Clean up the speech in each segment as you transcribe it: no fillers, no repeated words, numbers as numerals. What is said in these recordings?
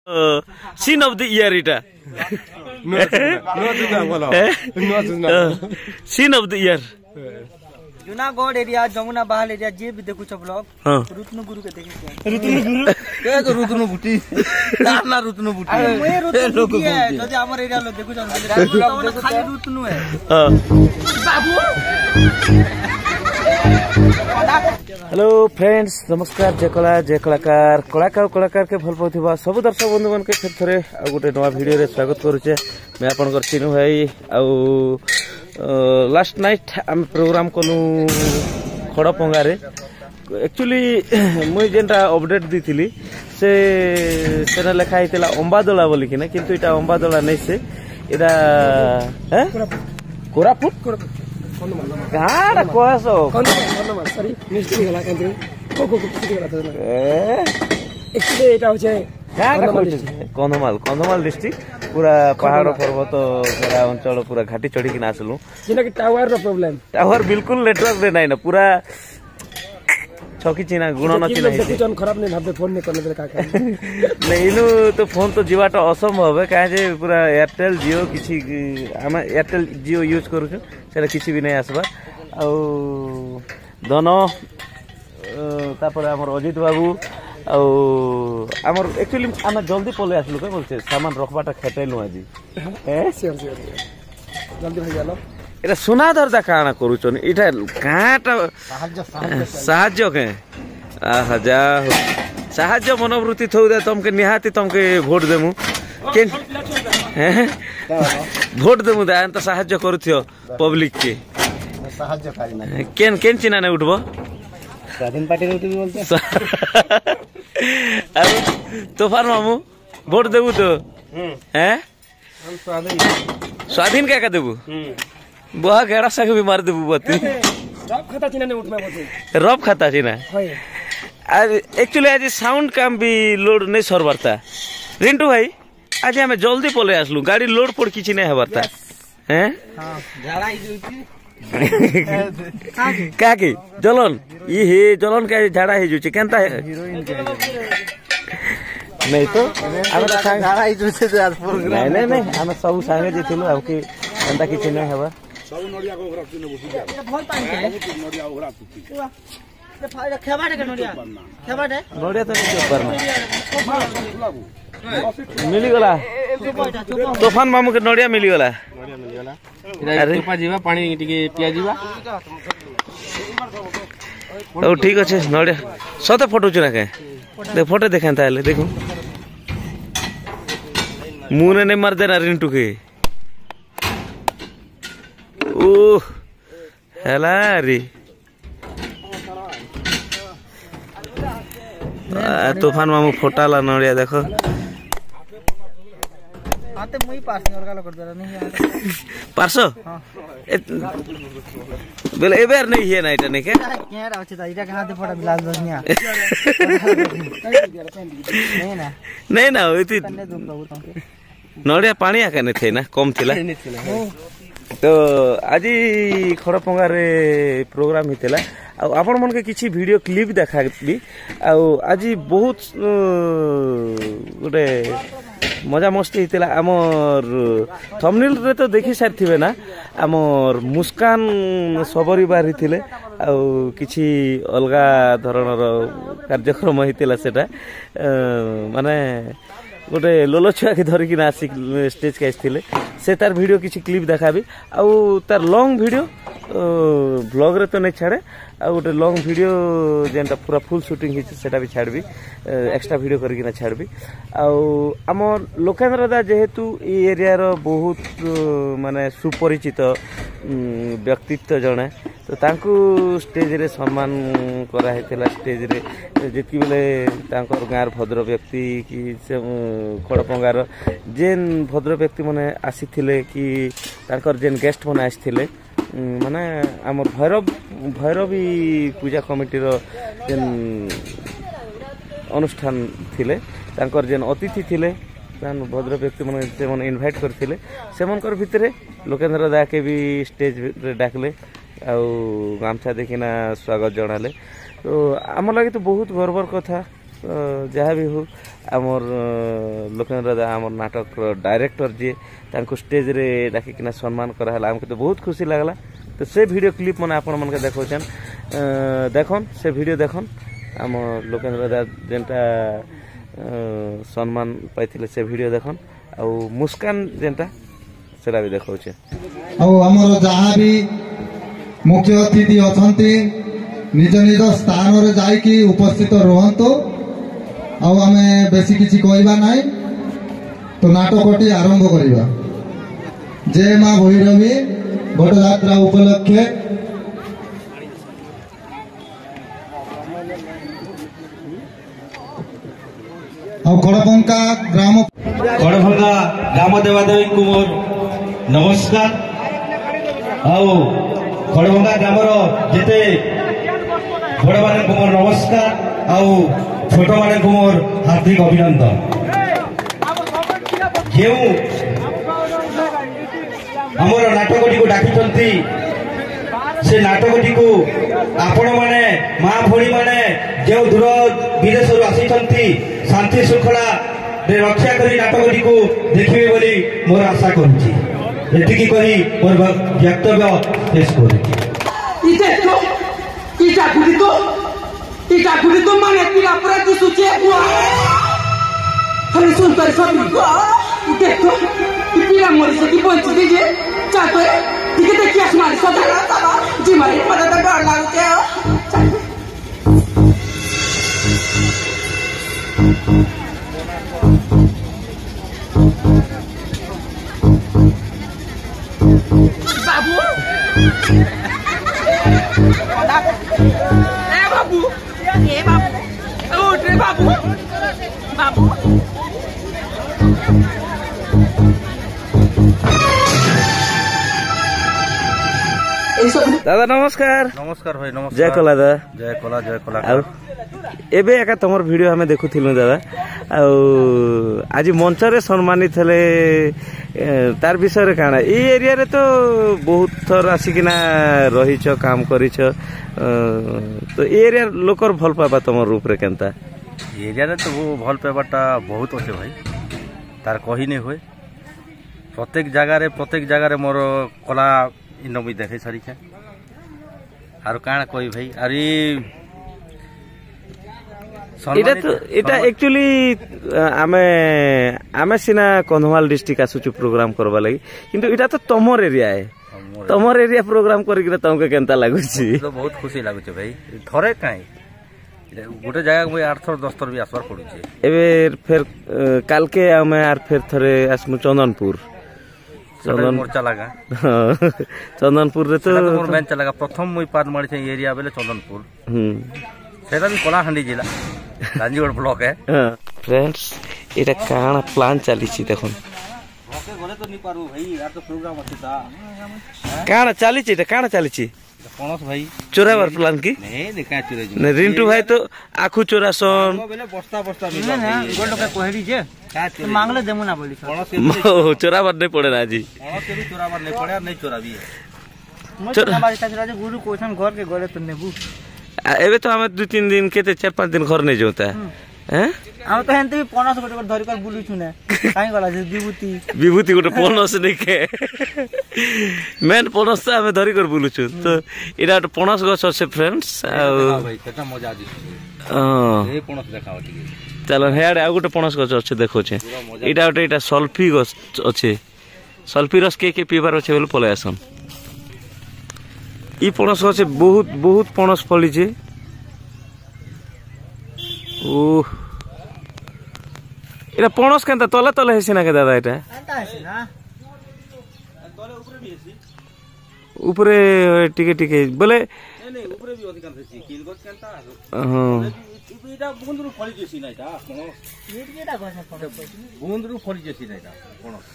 Scene of the year इटा scene of the year Junagadh area Jamuna बहाल area जे भी देखु सब लोग रुतनु गुरु के देखे रुतनु बुटी ना रुतनु बुटी मैं रुतनु बुटी है जदि हमर एरिया लोग देखु खाली रुतनु है बाबू। हेलो फ्रेंड्स नमस्कार जय कला जय कलाकार कलाकार कलाकार के भल पाउथिबा सब दर्शक बंधु मन के फिर थरे आ गोटे नवा वीडियो रे स्वागत करूचे मैं आपनकर चिनु भाई आ लास्ट नाइट आम प्रोग्राम कलु खड़पंगा रे एक्चुअली मुई जेनटा अपडेट दीथिली से सेना लेखा हितला अंबादोला बोली कि ना किंतु इटा अंबादोला नै से इटा हैं कोरापुट गाड़ा कोसो सॉरी मिस्टेक होला कंट्री को गला था एक्चुअली एटा होचे कंधमाल कंधमाल डिस्ट्रिक्ट पूरा पहाड़ पर्वत पूरा अंचल पूरा घाटी चढ़ी कि आसलु जेना कि टावर रो प्रॉब्लम टावर बिल्कुल नेटवर्क रे नाही ना पूरा छकी चिना गुण न चिना जन खराब नहीं भाबे फोन नहीं करने का नहीं इनु तो फोन तो जीवाटा असंभव है काहे जे पूरा एयरटेल जियो किछि हम एयरटेल जियो यूज करू सेटा किछि भी नहीं आसबा आ दोनो तापर हमर अजित बाबू आमर एक्चुअली आम जल्दी पले आसलु के बोलछे सामान रखबाटा खेटेलु आजी जल्दी भाई जालो एटा सुनाधर दा काना करूचन इटा काटा साहाଯ୍य के आहा साहाଯ୍य मनोवृत्ति थौ दे तुमके निहाती तुमके वोट देमु केन वोट देमु दा अंत साहाଯ୍य करूथियो पब्लिक के साहाଯ୍य कारी ना केन केन चिना ने उठबो स्वाधीन पार्टी रे उठबी बोलते अब तूफान मामू वोट देबु तो हैं हम स्वाधीन क्या का देबु बुआ गेड़ा साग भी मार देबू बती रब खाता चिना ने उठमा बते रब खाता चिना आज एक्चुअली आज साउंड काम भी लोड नहीं सर बरता रिंटू भाई आज हमें जल्दी पले आसलु गाड़ी लोड पड़ किछि नहीं हबरता हैं हां झाड़ा ही जोची का की जलन ई हे जलन का झाड़ा ही जोची केनता हीरोइन के नहीं तो हम तो संग झाड़ा ही जोची आज प्रोग्राम नहीं नहीं हम सब संगे जे थिलु अब की केनता किछि नहीं हबा सब नडिया को ओकरा पिने बसि जा भल पानी के नडिया ओकरा पिति ये फाइल खेबाटे के नडिया खेबाटे नडिया तो नहीं करना मिली गला तूफान मामू के नडिया मिली गला अरे चोपा जीवा पानी टिके पिया जीवा ओ ठीक अछि नडिया सते फोटो चुना के देख फोटो देखान ताले देखो मुने ने मार देना रिंटू के ओह हेला रे तूफान मामू फोटाला नडिया देखो आते मुई पास और गालो कर दरा नहीं यार पारसो हां बेले एबेर नहीं है ना इटा नहीं के केरा अछि त इटा कहां दे फोटा बिलास बसनिया नहीं ना होती नडिया पानी आके नहीं थे ना कम थिला तो आज खड़पंगा रे प्रोग्राम हितेला आपण मन के किछि वीडियो क्लिप देखा भी आज बहुत गोटे मजा मस्ती हितेला आमर थंबनेल रे तो देखि सार थिबे ना आमर मुस्कान सबरी बारी थिले किछि अलगा धरणर कार्यक्रम हितेला सेटा माने गोटे लोलो छुआ के धरिकी ना आसी स्टेज के आसथिले से तार वीडियो किछि क्लिप देखाबी आ तार लॉन्ग वीडियो ब्लॉग रे तो नहीं छाड़े आ गोटे लॉन्ग वीडियो जेनटा पूरा फुल शूटिंग हिच सेटा भी छाड़बी एक्स्ट्रा वीडियो करके ना छाड़बी आ आम लोकेंद्र दा जेहेतु ई एरिया रो बहुत माने सुपरिचित व्यक्तित्व जणे तो तांकु स्टेज रे सम्मान करा हेतला स्टेज रे जेति बेले तांकर गार भद्र व्यक्ति कि से खड़पंगार जेन भद्र व्यक्ति माने आसीथिले कि तांकर जेन गेस्ट माने आसीथिले माने हमर भैरवी पूजा कमिटी रो जेन अनुष्ठान थिले तांकर जेन अतिथि थिले भद्र व्यक्ति मन से इनवाइट करथिले सेमनकर भितरे लोकेंद्र दा के भी स्टेज रे डाकले गामछा देखिना स्वागत जनाले तो आम लगे तो बहुत गर्वर कथा जहाँ भी हो आमर लोकेन्द्र दादा आमर नाटक डायरेक्टर जी तांको स्टेज रे डाकिना सम्मान कराला आमको तो बहुत खुशी लगला। तो से वीडियो क्लिप मैंने आपण मन के देखौछन देखन से वीडियो देखन आम लोकेन्द्र दादा जेनटा सम्मान पाइथिले से वीडियो देखन आ मुस्कान जेनटा सेटा भी देखौछे। आमर जहाँ भी मुख्य अतिथि अछंती निज निज स्थान रे जाइकी उपस्थित रहंतो। आमे बेसी किछि कहबा नाही तो नाटकटी आरंभ करिबा। जय मां भैरवी घटयात्रा उपलक्षे खड़भंगा ग्राम देवादेवी को मोर नमस्कार। खड़भंगा ग्रामर जेते बड़ मान को मोर नमस्कार छोट मान को मोर हार्दिक अभिनंदन। जो आमर नाटकटी को डाकी से नाटकटी को आपण माने माँ भणी माने जो दूर विदेश आसी शांति श्रृंखला रक्षा करी नाटकटी को देखिए बोली मोर आशा करुच्ची। एतिकी कही मोर वक्तव्य पेश तो माने पिला प्रति सूचे हुआ हरे सुनकर सब देखो पिला मोरी से की बंच दीजिए चाहते ठीक है देखिए आसमान सदा सदा जी मारी पता तो डर लागते हो। बाबू बाबू ए बाबू उठ रे बाबू बाबू दादा नमस्कार। नमस्कार भाई नमस्कार। जय कला दादा। जय कला एबे एका तमर वीडियो हमें देखुथिलु दादा आज मंच रे सम्मानित हेले तार विषय रे काना ई एरिया रे तो बहुत थर आसिकिना रहिछ काम करिछ तो ए एरिया लोकर भल पाबा तमर रूप रे केनता एरिया रे तो वो भल पाबाटा बहुत अच्छे भाई तार कही नहीं हुए। प्रत्येक जगह रे मोर कला इन मुई देखे सारी आर काना कही भाई अरे एटा एक्चुअली आमे सिना कंधमाल डिस्ट्रिक्ट आसुचु प्रोग्राम करबा लागि किंतु एटा तो तमर एरिया है तमर एरिया प्रोग्राम करिक तमके केनता लागुची तो बहुत खुशी लागुचे भाई थरे काई गोटे जगह मुई 8 थर 10 थर भी आसबार पड़ुचे। एबे फिर काल के आमे आर फिर थरे आसमु चंदनपुर मोर्चा लगा चंदनपुर रे तो मोर मेन चला प्रथम मुई पाद मारी छे एरिया बेले चंदनपुर सेटा भी कलाहांडी जिला रांजीगढ़ ब्लॉक है। फ्रेंड्स एटा काना प्लान चली छी देखन ओके गले तो नी पारू भाई यार तो प्रोग्राम अछि ता काना चली छी एटा काना चली छी कोनस भाई चोरावर प्लान की नहीं का चोरे ने रिंटू भाई तो आखु चोरासन बेले बस्ता भी गोल्ड का कोहड़ी जे तो मांगले देमु ना बोली कोनस चोरावर नहीं पड़े ना जी कोनस के भी चोरावर नहीं पड़े नहीं चोराबी हमारे साथ गुरु कोसन घर के गले तो नेबू एबे तो हमें 2-3 दिन के 4-5 दिन घर नहीं जोता हैं हम तो हेंते भी 50 गोटे धरि कर बुलु छु ने काई गला जे विभूति गोटे 50 नहीं के मेन 50 से हमें धरि कर बुलु छु तो एटा 50 गछ আছে फ्रेंड्स भाई केटा मजा आजी ए 50 देखाओ ठीक चलो हेड आ गोटे 50 गछ আছে देखो छे एटा गोटे एटा सल्फी गछ আছে सल्फी रस के पीबार আছে बोले पले आसन ई पणस गछ बहुत बहुत पणस फली छे ओह एटा पणस केनता तले तले हेसी ना के दादा एटा एटा हेसी ना तले ऊपर भी हेसी ऊपरे टिके टिके बोले नहीं ऊपरे भी अधिकांश हेसी किल गछ केनता हां एटा बुंदरू फली जेसी ना एटा पणस नीट केटा गछ बुंदरू फली जेसी ना एटा पणस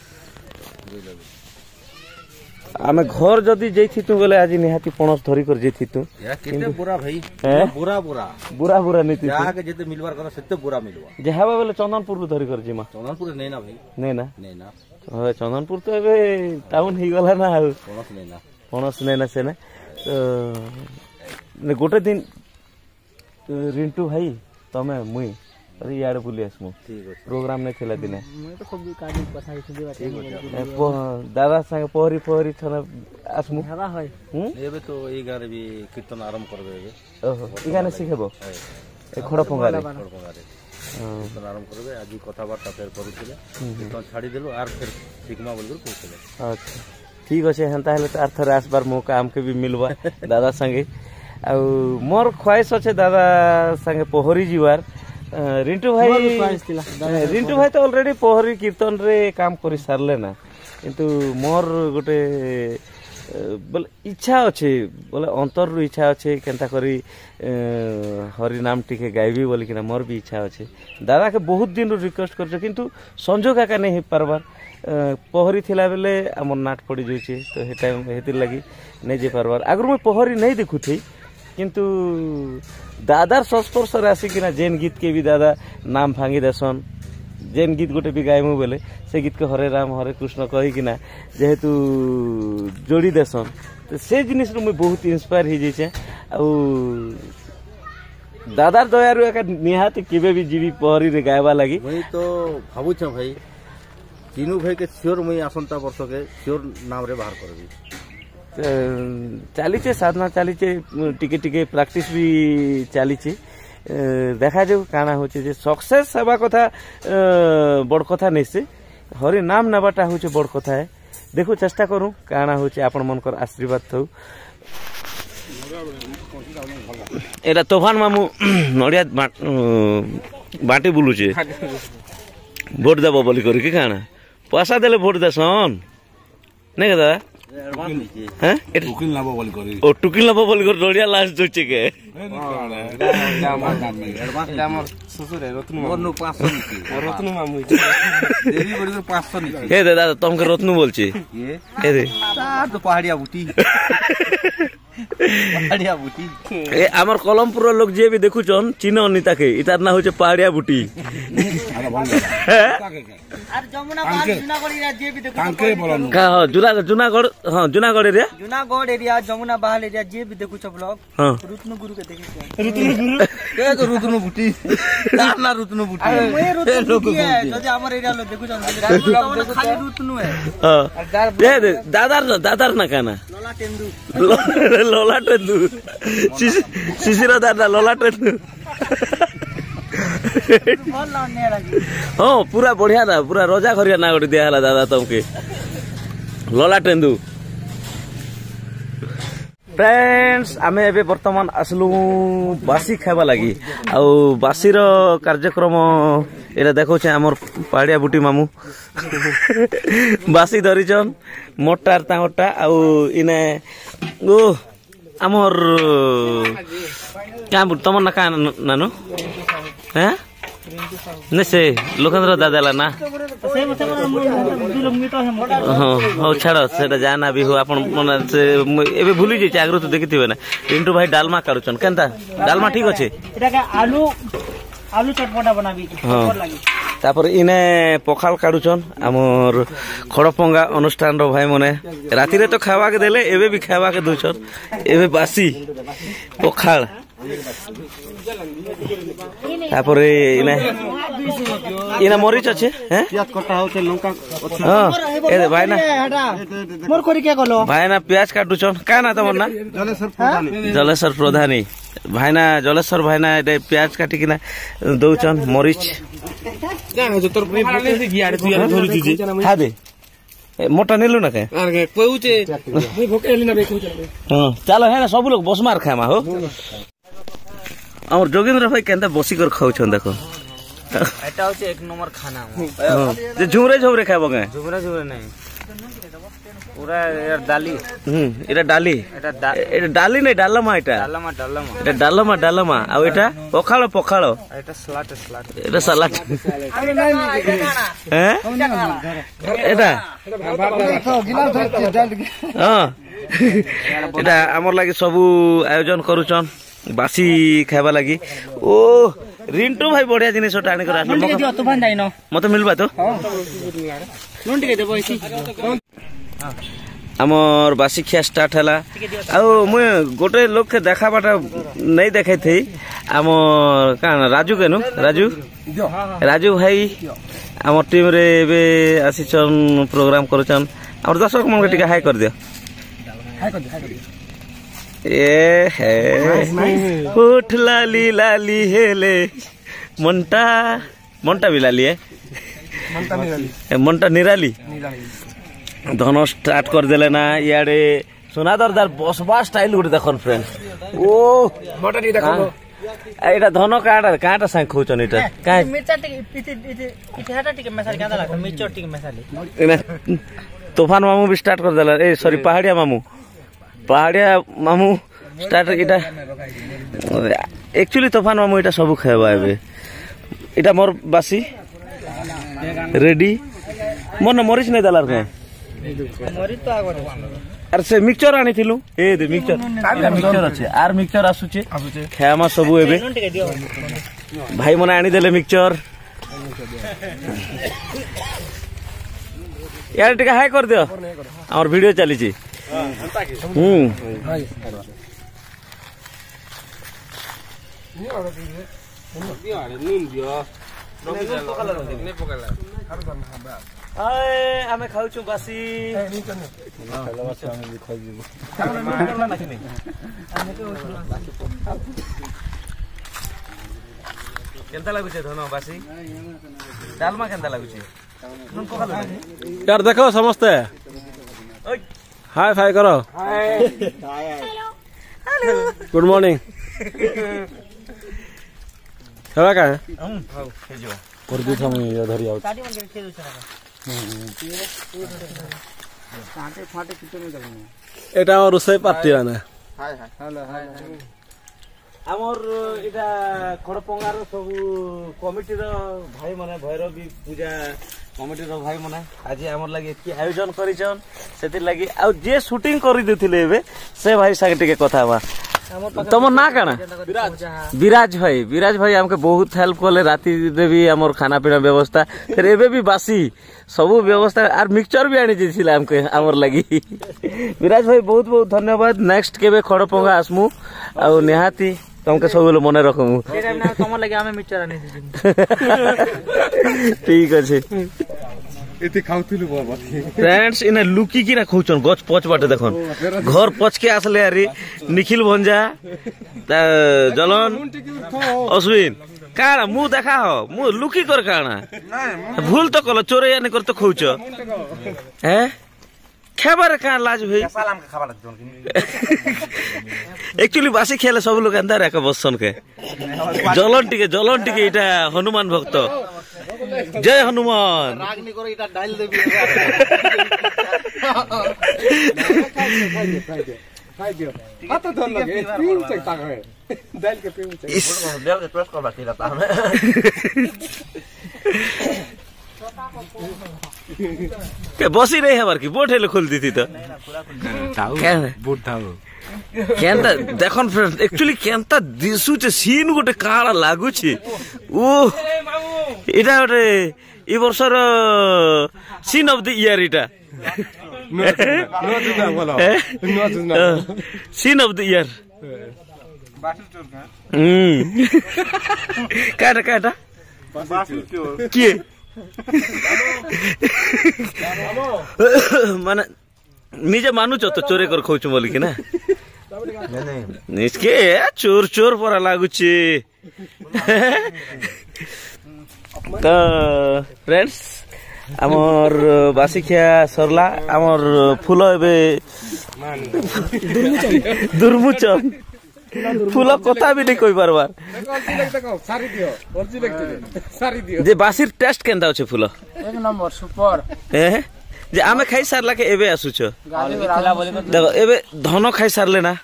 आमे घर जदी जैथितु बोले आज निहाती पणस धरि कर जैथितु या केते बुरा भाई बुरा बुरा बुरा बुरा नीति जा के जेते मिलवार कर सेते बुरा मिलवा जहाबा बोले चंदनपुर रु धरि कर जिमा चंदनपुर नै ना भाई नै ना हां चंदनपुर तो एबे टाउन ही गला ना पणस नै ना से ना तो गोटे दिन रिंटू भाई तमे मुई अरे यार बुली आसमु ठीक अछि प्रोग्राम नहीं थिला दिने मैं तो खूब काजी कथा हिथि दादा संगे पहरी पहरी थने आसमु हवा होय एबे तो ए गारे भी कीर्तन आरंभ करबे एबे ओहो ई गाने सिखेबो ए खड़ा पंगारे कीर्तन आरंभ करबे आज कथाबार्ता फेर करूथिले कीर्तन छाड़ी देलु आर फिर सिकमा बोलकर कहथिले अच्छा ठीक अच्छे हेन्ता हेले तो आर आसबार मौका आमके भी मिलवा दादा संगे आ मोर ख्वाहिश अच्छे दादा संगे पहरी जीवार रिंटू भाई तो ऑलरेडी पहरी कीर्तन रे काम कर सारले ना किंतु मोर गोटे बोले इच्छा अच्छे बोले अंतर रु इच्छा अच्छे केनता करी हरि नाम टिके गायबी बोली कि मोर भी इच्छा अच्छे दादा के बहुत दिन रु रिक्वेस्ट कर किंतु संजोग आका नहीं पारबार पहरी थिला बेले आम नाट पड़ जाऊे तो हे टाइम हेतिर लगी नहीं जे पारबार आगर मुझे पहरी नहीं देखुथी किंतु दादार संस्पर्श आसिकिना जेन गीत के भी दादा नाम भांगी देसन जेन गीत गोटे भी गायमु बेले से गीत के हरे राम हरे कृष्ण कहीकिना जेहेतु जोड़ी देसन तो से जिनिस रु मुझे बहुत इंस्पायर हो जाइए दादार दयारु एका निहाती केबे भी जीवी पहरी रे गायबा लगी वही तो भावुछ भाई तीनू भाई के श्योर मुई आसंता वर्ष के श्योर नाम रे बाहर करबी चलीचे साधना चलीचे टिके टिके प्रैक्टिस भी चलीचे देखा जाऊ काना होचे जे सक्सेस हेबा कथा बड़ कथा नहीं से हरि नाम नेबाटा होचे बड़ कथा है देखो चेष्टा करूँ काना होचे आपण मनकर आशीर्वाद थौ एटा तूफान मामू नड़िया बाटी बुलुचे भोट देव बोली करी कि काना पैसा देले भोट देसन नहीं के दादा टुकिल नबो बोली कर नड़िया लास्ट जोचे के हे दादा तुमके रत्नु बोलछी हे रे तो पहाड़िया बुटी पहाड़िया बुटी ए हमर कलमपुर लोग जे भी देखुचन चिन्ह अनिता के इतार ना होचे पहाड़िया बुटी আর যমুনা পাহাড় জুনাগড় এরিয়া যে বি দেখু का जूनागढ़ हां जूनागढ़ एरिया जूनागढ़ एरिया जमुना बहाल एरिया जे भी देखु सब लोग हां रुतनु गुरु के देखे ए तो रुतनु बुटी ना रुतनु बुटी मैं रुतनु बुटी है যদি আমার एरिया लोग देखु जन खाली रुतनु है हां दे दादार ना काना लोला टेंदू शिशिर दादा लोला टेंदू हाँ पूरा बढ़िया था पूरा रजा खरिया ना गोटे दिया दादा तुमके लला टेंदू फ्रेंड्स आमे एबे वर्तमान आसलु बासी खाइबा लगी आउ बासीर कार्यक्रम एटा देखो आमर पहाड़िया बुटी मामू बासी धरीचन मोटार तांगटा आउ इने ओ आमर क्या तुम ना का नानु हैं नहीं से लोकेंद्र दादा ना हाँ छाड़ से जाना भी हो अपन मन भूली जाइए आगु तो देखी थे ना पिंटू भाई डालमा काटुचन केनता डालमा ठीक अच्छे आलू आलू चटपटा बनाबी हाँ तापर इने पखाल काटुचन आमर खड़पंगा अनुष्ठान रो भाई मने राति रे तो खावा के देले एबे भी खावा के दोछन एबे बासी पखाल तापर इने इने मरीच अच्छे हैं प्याज कटा होते लंका हां ए भाई ना मोर करी के गलो भाई ना प्याज काटुचन का ना तमर ना जलेश्वर प्रधानी भाई ना जलेश्वर भाई ना ए प्याज काटी किना दउचन मरीच जानो जो तोर से गियाड़े तू यार धरि दिजे हा दे मोटा नेलु ना के अरे कहूचे मुई भोकेली ना देखू चले हां चलो है ना सब लोग बस मार खामा हो और जोगेंद्र भाई केनता बसी कर खाउछन देखो एटा होचे एक नंबर खाना जे झुमरे झुमरे खाबो के झुमरा झुमरा नहीं पूरा यार दाली एटा डाली एटा डाली नहीं डालमा एटा डालमा एटा डालमा आ एटा पखाळो पखाळो एटा सलाद एटा सलाद हैं एटा हां एटा हमर लागि सब आयोजन करूचन बासी खाइबा लगी ओ रिंटू भाई बढ़िया जिनिस टाणी कर तूफान जाइनो मत मिलबा तो नोन टिके देबो इसी आमर बासी खिया स्टार्ट है मुझे गोटे लोक के देखाबाटा नहीं देखे थी आमर कान राजू केनु राजू राजू भाई आम टीम रे बे आसीचन प्रोग्राम करछन और दर्शक मन के टिका हाई कर दियो ए है होठ लाली लाली हेले मंटा मंटा भी लाली है मंटा निराली धन स्टार्ट कर देले ना यारे सोनादरदार बसबा स्टाइल गुटे देखन फ्रेंड ओ मोटा नी देखो एटा धन काटा काटा सांग खोचन एटा का मिर्चा टिके इते हटा टिके मसाला कादा लाग मिर्चा टिके मसाले तूफान मामू भी स्टार्ट कर देला ए सॉरी पहाड़िया मामू स्टार्ट इटा एक्चुअली तूफान मामू इटा सब खाएबा एबे इटा मोर बासी रेडी मन मरीच नहीं दलार के मरी तो आगो अरे से मिक्सचर आनी थिलु ए दे मिक्सचर अच्छे आर मिक्सचर आसुचे खामा सब एबे भाई मने आनी देले मिक्सचर यार टिका हाई कर दियो और वीडियो चली छी आमे खाउछु बासी केनता लागुचे धन बासी डालमा केनता लागुचे यार देखो समझते हाय फाय करो गुड मॉर्निंग खबा का कर दी हम धरी आउ এটা আমার রুসাই পার্টি না আমার এটা খড়পঙ্গার সব কমিটির ভাই মানে ভৈরবী পূজা কমিটির ভাই মানে আজ আমার লাগি কি আয়োজন করিছন সেতি লাগি আর যে শুটিং করি দিছিলে এবে সে ভাই সাথে টিকে কথা হবা তোমার না কানা বিরাজ ভাই हमके बहुत हेल्प कले राती देवी हमर खाना पीना व्यवस्था फिर एबे भी बासी सब व्यवस्था और मिक्सचर भी आनी दिसिला हमके हमर लगी विराज भाई बहुत बहुत धन्यवाद नेक्स्ट केबे खड़पंगा आसमु आ निहाती तुमके सब मने रखमु तमर लगी हमें मिक्सचर आनी दिसिन ठीक अछि एते खाउतिलु बाबा फ्रेंड्स इने लुकी की ना खोचन गच पच बाटे देखन घर पच के आसले यारी निखिल भंजा जलन अश्विन काना मु देखा हो मु लुकी कर काना भूल तो कलो चोरे यानी कर तो खोच हैं खेबर का लाज भाई सलाम के खाबा लगदन एक्चुअली बासी खेले सब लोग अंदर एक बसन के जलन टिके इटा हनुमान भक्त जय हनुमान रागनी करो इटा डाल देबी खाइ दियो हाथ धर लगे पीऊ चकता है डाल के पीऊ चक डाल के ट्रस्ट कर बाकी रहता है के बसी नहीं है की बोट हेले खोल दी थी तो क्या बोट था केनता देखन फ्रेंड एक्चुअली केनता दिसु छे सीन गोटे काळा लागु छे ओ इटा गोटे ई वर्षर सीन ऑफ द ईयर इटा सीन ऑफ द ईयर काटा काटा के माने निजे मानुच तो चोरे कर खोच बोली कि ना इसके चोर चोर परा लागुची तो फ्रेंड्स आमर बासिखिया सरला आमर फूल एबे दुर्मुचन फूल कथा भी नहीं कोई बार जे बासिर टेस्ट केनता अछि फूल एक नंबर सुपर जे आमे खाई सारला के एबे आसुछ देखो एबे धन खाई सारले ना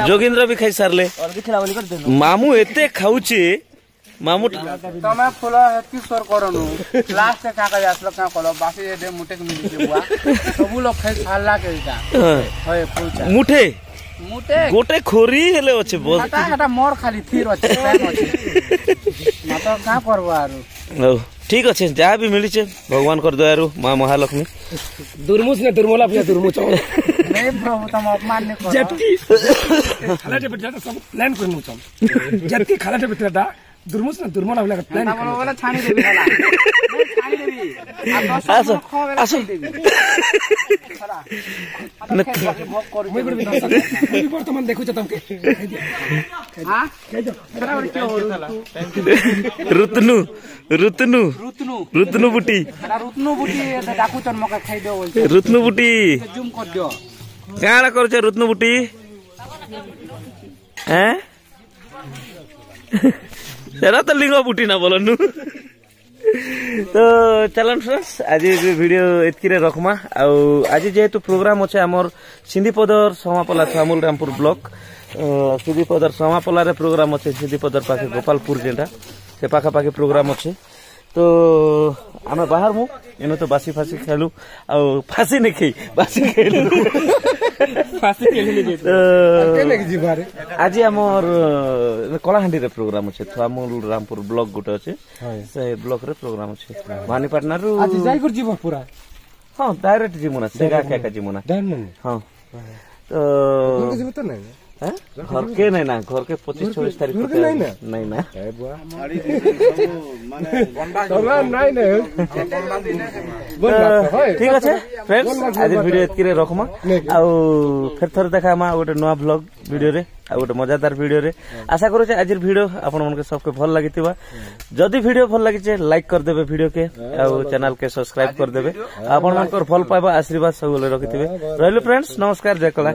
जोगिंद्र भी खाई सारले मामू एते खाउची मामू तमे फूल हेती सोर करनु लास्ट का का आसलो का कलो बासी दे मुठे के मिली बुआ सब लोग खाई सारला के इटा होय फूलचा मुठे मुठे गोटे खोरी हेले अछि बोल हटा मोर खाली थीर अछि पैन अछि मातो का करबो आरो ठीक अच्छे जहाँ भी मिली भगवान कर दयारू माँ महालक्ष्मी दुर्मुच ने दुर्मला भी दुर्मुच नहीं प्रभु तुम अपमान नहीं करो जबकि खालाटे बेटा सब प्लान कर मुचम जबकि खालाटे बेटा दुर्मुच ने दुर्मला वाला प्लान बोला छानी देबी खाला छानी देबी आसो आसो मैं वर्तमान देखु तमके हां रुतनु रुतनु रुतनु रुतनु बुटी रुतनु बुटी डाकू चन मका खाइ दो बोलते रुतनु बुटी जूम कर दियो काड़ा करछ रुतनु बुटी हैं तेरा तो लिंगो बुटी ना बोलनु तो चलन फ्रेंड्स आज वीडियो एतकिरे रखमा आज जेहेतु प्रोग्राम अच्छे आमर सिंधीपदर समापला थामुल रामपुर ब्लॉक सिंधीपदर समापला रे प्रोग्राम अच्छे सिंधीपदर पाखे गोपालपुर जेटा से पाखापाखि प्रोग्राम अच्छे तो आम बाहर मु इन तो बासी फासी खेलु आ फासी नहीं खी बासी खेलु आज आमर कलाहांडी रे प्रोग्राम अच्छे थामुल रामपुर ब्लॉक गोटे अच्छे से ब्लॉक रे प्रोग्राम अच्छे भानीपाटना रु आज जायपुर जीव पूरा हां डायरेक्ट जीमुना सेगा का जीमुना हां तो घर के नहीं ना घर के 25-26 तारीख को नहीं ना ठीक अच्छे फ्रेंड्स आज वीडियो एतकिरे रखमा आ फिर थोड़े देखा गोटे नुआ ब्लॉग वीडियो रे आ गोटे मजादार वीडियो रे आशा करू आज वीडियो आपन मन के सबके भल लागितिबा जदि वीडियो भल लागिचे लाइक कर देबे वीडियो के आ चैनल के सब्सक्राइब कर देबे आपन मन को भल पाइबा आशीर्वाद सब रखिथिबे रहले फ्रेंड्स नमस्कार जय कला